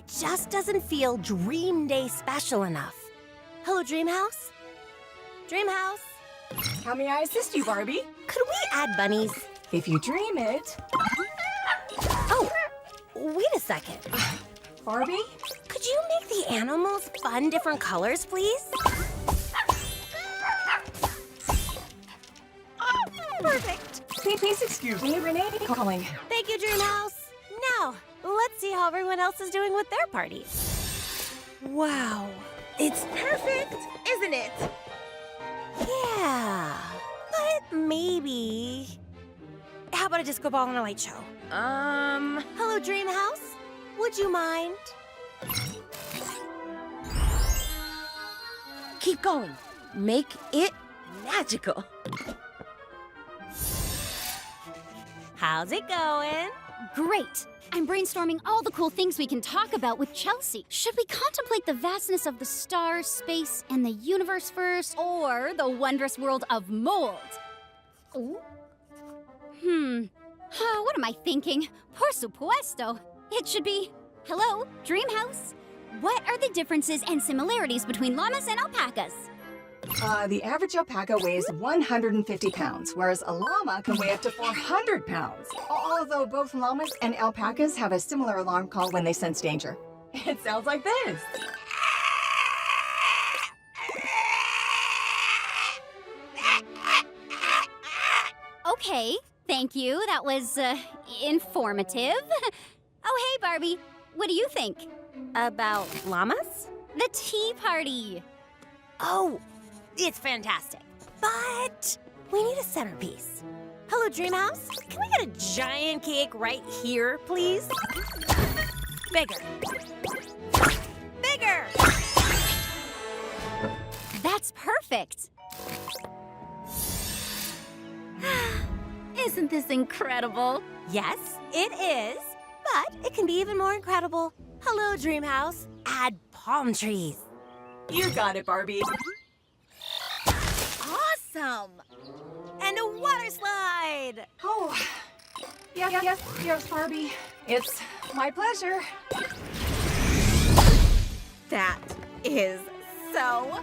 It just doesn't feel Dream Day special enough. Hello, Dream House? Dream House? How may I assist you, Barbie? Could we add bunnies? If you dream it. Oh, wait a second. Barbie? Could you make the animals fun different colors, please? Perfect. Please excuse me, Renee calling. Thank you, Dream House. Now, let's see how everyone else is doing with their parties. Wow. It's perfect, isn't it? Yeah, but maybe... How about a disco ball and a light show? Hello, Dream House. Would you mind? Keep going. Make it magical. How's it going? Great! I'm brainstorming all the cool things we can talk about with Chelsea. Should we contemplate the vastness of the stars, space, and the universe first, or the wondrous world of mold? Ooh. What am I thinking? Por supuesto. It should be, hello, Dream House. What are the differences and similarities between llamas and alpacas? The average alpaca weighs 150 pounds, whereas a llama can weigh up to 400 pounds. Although both llamas and alpacas have a similar alarm call when they sense danger. It sounds like this. Okay, thank you. That was, informative. Oh, hey, Barbie. What do you think? About llamas? The tea party. Oh, it's fantastic. But we need a centerpiece. Hello, Dream House. Can we get a giant cake right here, please? Bigger. Bigger! That's perfect. Isn't this incredible? Yes, it is. But it can be even more incredible. Hello, Dream House. Add palm trees. You got it, Barbie. Awesome. And a water slide. Oh, yes, Barbie. It's my pleasure. That is so